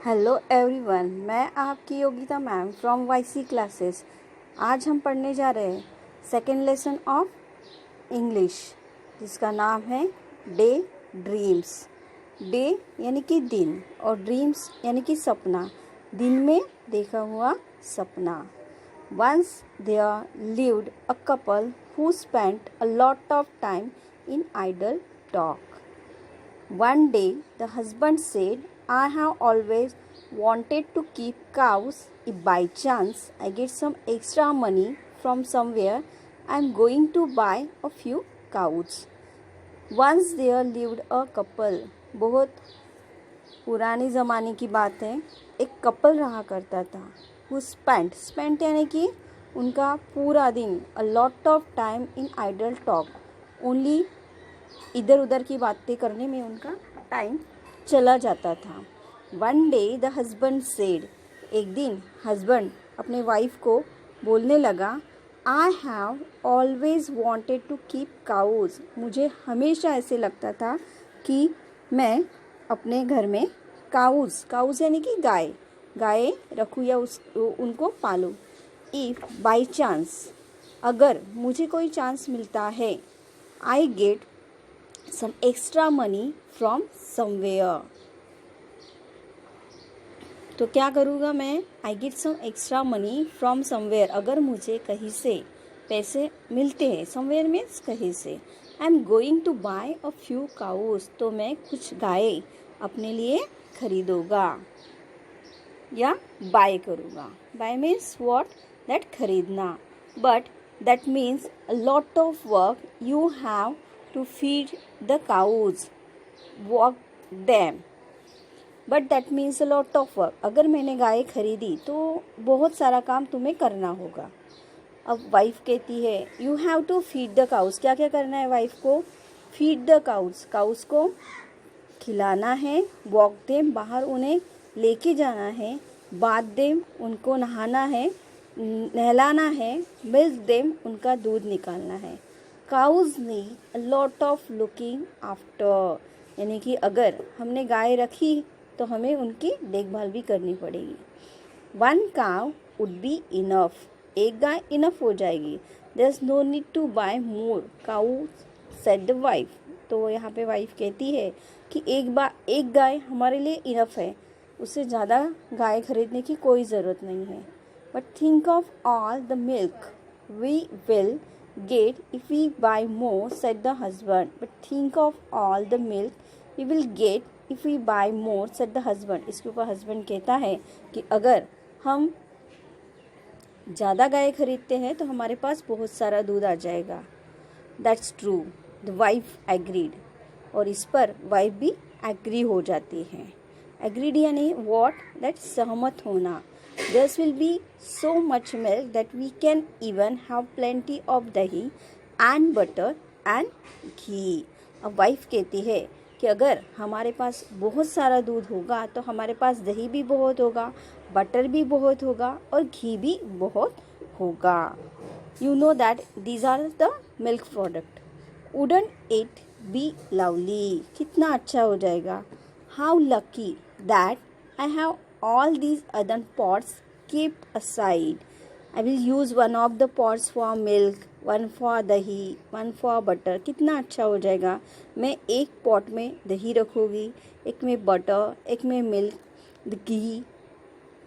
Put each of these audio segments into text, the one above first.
Hello everyone, मैं आपकी Yogita ma'am from YC classes. आज हम पढ़ने जा रहे हैं सेकेंड लेसन ऑफ इंग्लिश, जिसका नाम है डे ड्रीम्स। डे यानी कि दिन और ड्रीम्स यानी कि सपना, दिन में देखा हुआ सपना। Once there lived a couple who spent a lot of time in idle talk. One day, the husband said, I have always wanted to keep cows. If by chance I get some extra money from somewhere, I am going to buy a few cows. Once there lived a couple. बहुत पुरानी ज़माने की बात है। एक couple रहा करता था। Who spent यानी कि उनका पूरा दिन a lot of time in idle talk. Only इधर उधर की बातें करने में उनका टाइम चला जाता था। One day the husband said, एक दिन हस्बैंड अपने वाइफ को बोलने लगा, I have always wanted to keep cows. मुझे हमेशा ऐसे लगता था कि मैं अपने घर में काउज यानी कि गाय रखूँ या उनको पालूँ. इफ़ बाई चांस, अगर मुझे कोई चांस मिलता है, I get some extra money from somewhere. तो क्या करूँगा मैं? I get some extra money from somewhere. अगर मुझे कहीं से पैसे मिलते हैं, somewhere means कहीं से. I am going to buy a few cows. तो मैं कुछ गाय अपने लिए खरीदूँगा या buy करूँगा. Buy means what? That खरीदना. But that means a lot of work you have to feed the cows, walk them. But that means a lot of work. अगर मैंने गाय खरीदी तो बहुत सारा काम तुम्हें करना होगा. अब वाइफ कहती है, you have to feed the cows. क्या क्या करना है वाइफ को? feed the cows. काउस को खिलाना है, walk them, बाहर उन्हें लेके जाना है, bath them, उनको नहाना है, नहलाना है, milk them, उनका दूध निकालना है. Cows need a lot of looking after, यानी कि अगर हमने गाय रखी तो हमें उनकी देखभाल भी करनी पड़ेगी. One cow would be enough, एक गाय इनफ हो जाएगी. There is no need to buy more cow said the wife. तो यहाँ पे वाइफ कहती है कि एक गाय हमारे लिए इनफ है, उससे ज़्यादा गाय खरीदने की कोई ज़रूरत नहीं है. But think of all the milk we will get if we buy more, said the husband. But think of all the milk we will get if we buy more, said the husband. इसके ऊपर husband कहता है कि अगर हम ज़्यादा गाय खरीदते हैं तो हमारे पास बहुत सारा दूध आ जाएगा. That's true. The wife agreed. और इस पर वाइफ भी एग्री हो जाती है. एग्रीड यानी what? that सहमत होना. There will be so much milk that we can even have plenty of dahi and butter and ghee. अब वाइफ कहती है कि अगर हमारे पास बहुत सारा दूध होगा तो हमारे पास दही भी बहुत होगा, बटर भी बहुत होगा और घी भी बहुत होगा. You know that these are the milk product. Wouldn't it be lovely? कितना अच्छा हो जाएगा. How lucky that I have all these other pots kept aside. I will use one of the pots for milk, one for dahi, one for butter. कितना अच्छा हो जाएगा. मैं एक पॉट में दही रखूँगी, एक में बटर, एक में milk, ghee.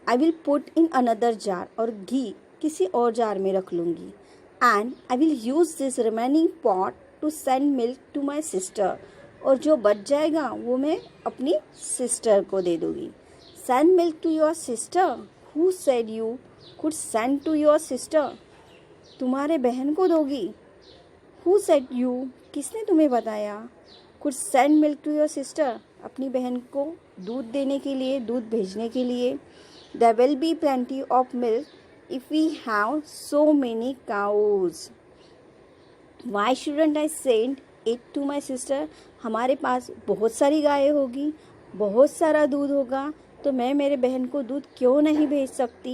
I will put in another jar, और घी किसी और जार में रख लूँगी. And I will use this remaining pot to send milk to my sister. और जो बच जाएगा वो मैं अपनी सिस्टर को दे दूँगी. Send milk to your sister? Who said you could send to your sister? तुम्हारे बहन को दोगी? Who said you? किसने तुम्हें बताया? Could send milk to your sister? अपनी बहन को दूध देने के लिए, दूध भेजने के लिए. There will be plenty of milk if we have so many cows. Why shouldn't I send it to my sister? हमारे पास बहुत सारी गायें होगी, बहुत सारा दूध होगा, तो मैं मेरे बहन को दूध क्यों नहीं भेज सकती?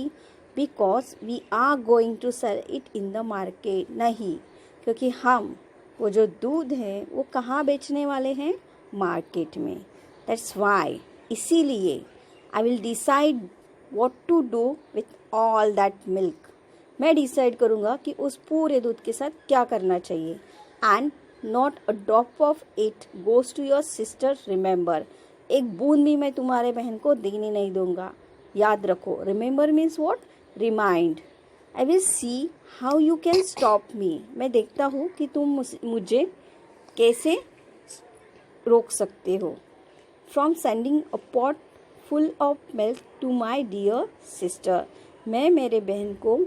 Because we are going to sell it in the market. नहीं, क्योंकि हम वो जो दूध है वो कहाँ बेचने वाले हैं? मार्केट में. दैट्स वाई, इसीलिए I will decide what to do with all that milk. मैं डिसाइड करूँगा कि उस पूरे दूध के साथ क्या करना चाहिए। And not a drop of it goes to your sister, remember. एक बूंद भी मैं तुम्हारे बहन को देने नहीं दूंगा, याद रखो। Remember means what? Remind. I will see how you can stop me. मैं देखता हूँ कि तुम मुझे कैसे रोक सकते हो। From sending a pot full of milk to my dear sister. मैं मेरे बहन को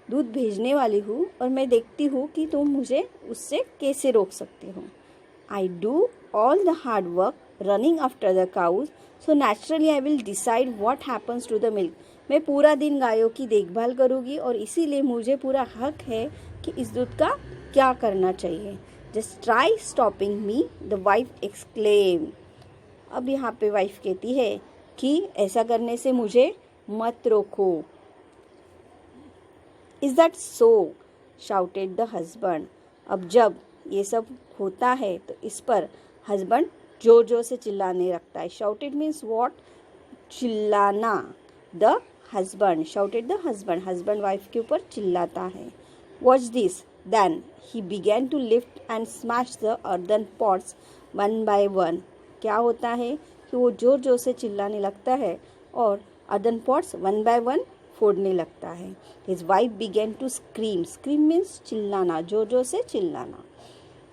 दूध भेजने वाली हूँ और मैं देखती हूँ कि तुम मुझे उससे कैसे रोक सकते हो। I do all the hard work running after the cows, so naturally I will decide what happens to the milk. मैं पूरा दिन गायों की देखभाल करूँगी और इसीलिए मुझे पूरा हक है कि इस दूध का क्या करना चाहिए। Just try stopping me, the wife exclaim. अब यहाँ पे वाइफ कहती है कि ऐसा करने से मुझे मत रोको। Is that so? Shouted the husband. अब जब ये सब होता है तो इस पर हस्बैंड जोर जोर से चिल्लाने लगता है। Shouted means what? चिल्लाना। The husband, shouted the husband, husband wife के ऊपर चिल्लाता है। Watch this, then he began to lift and smash the earthen pots one by one. क्या होता है कि वो जोर जोर से चिल्लाने लगता है और earthen pots one by one फोड़ने लगता है। His wife began to scream. Scream means चिल्लाना, जोर जोर से चिल्लाना।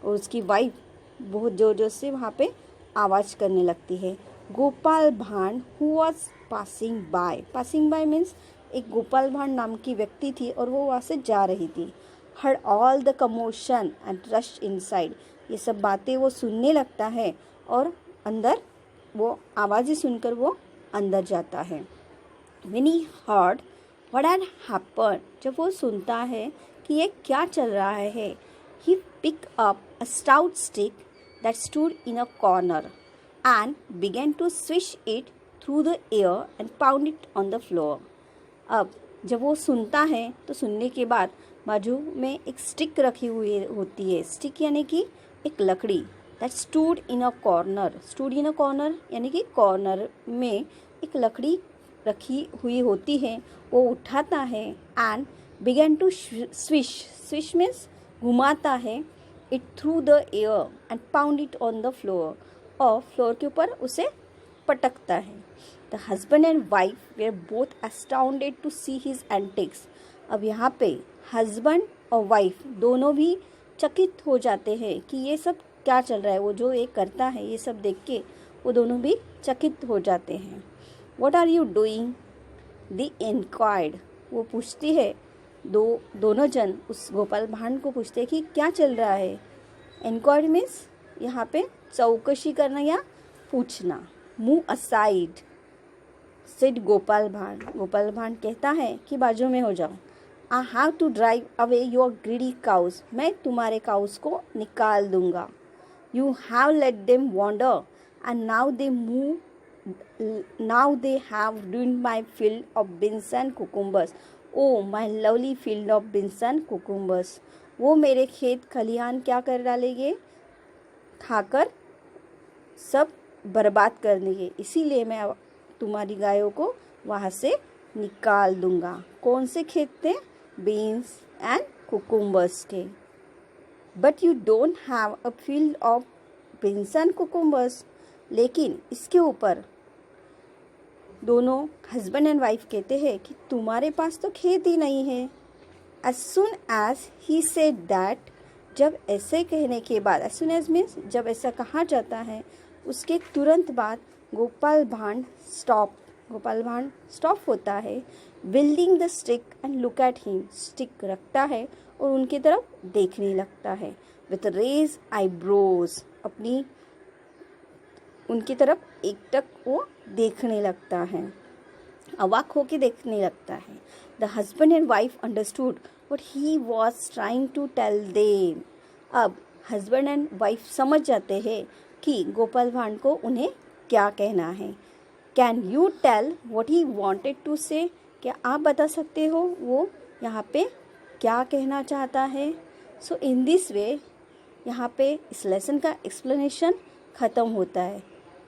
और उसकी वाइफ बहुत जोर जोर से वहाँ पे आवाज़ करने लगती है। गोपाल भांड who was passing by. Passing by means एक गोपाल भांड नाम की व्यक्ति थी और वो वहाँ से जा रही थी। Heard all the commotion and rush inside. ये सब बातें वो सुनने लगता है और अंदर वो आवाज़ें सुनकर वो अंदर जाता है। When he heard what had happened, जब वो सुनता है कि ये क्या चल रहा है, he picked up a stout stick that stood in a corner and began to swish it through the air and pound it on the floor. अब जब वो सुनता है तो सुनने के बाद बाजू में एक स्टिक रखी हुई होती है। स्टिक यानी कि एक लकड़ी। That stood in a corner. Stood in a corner यानी कि कॉर्नर में एक लकड़ी रखी हुई होती है। वो उठाता है and began to swish. Swish means घुमाता है। It through the air and pound it on the floor. और फ्लोर के ऊपर उसे पटकता है। The husband and wife were both astounded to see his antics. अब यहाँ पे हस्बैंड और वाइफ दोनों भी चकित हो जाते हैं कि ये सब क्या चल रहा है। वो जो ये करता है ये सब देख के वो दोनों भी चकित हो जाते हैं। What are you doing? They inquired. वो पूछती है, दोनों जन उस गोपाल भांड को पूछते हैं कि क्या चल रहा है। Inquired means यहाँ पे चौकशी करना या पूछना। Move aside, said गोपाल भांड। गोपाल भांड कहता है कि बाजू में हो जाओ। I have to drive away your greedy cows. मैं तुम्हारे काउस को निकाल दूंगा। You have let them wander and now they have ruined my field of beans and cucumbers. Oh, my lovely field of beans and cucumbers. वो मेरे खेत खलिहान क्या कर डालेंगे? खाकर सब बर्बाद कर देंगे। इसीलिए मैं तुम्हारी गायों को वहाँ से निकाल दूंगा। कौन से खेत थे? बीन्स एंड कुकुम्बर्स के। But you don't have a field of beans and cucumbers. लेकिन इसके ऊपर दोनों हस्बैंड एंड वाइफ कहते हैं कि तुम्हारे पास तो खेत ही नहीं है। As soon as he said that, जब ऐसे कहने के बाद, एज सुन एज मीन्स जब ऐसा कहा जाता है उसके तुरंत बाद गोपाल भांड स्टॉप होता है। Wielding the stick and look at him. Stick रखता है और उनकी तरफ देखने लगता है। विथ रेज आईब्रोज, अपनी उनकी तरफ एकटक वो देखने लगता है, अवाक होके देखने लगता है। The husband and wife understood what he was trying to tell them. अब हस्बैंड एंड वाइफ समझ जाते हैं कि गोपाल भांड को उन्हें क्या कहना है। Can you tell what he wanted to say? क्या आप बता सकते हो वो यहाँ पे क्या कहना चाहता है? सो इन दिस वे यहाँ पे इस लेसन का एक्सप्लेनेशन ख़त्म होता है।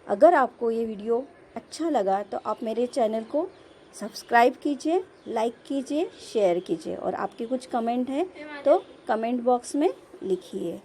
अगर आपको ये वीडियो अच्छा लगा तो आप मेरे चैनल को सब्सक्राइब कीजिए, लाइक कीजिए, शेयर कीजिए और आपके कुछ कमेंट हैं तो कमेंट बॉक्स में लिखिए।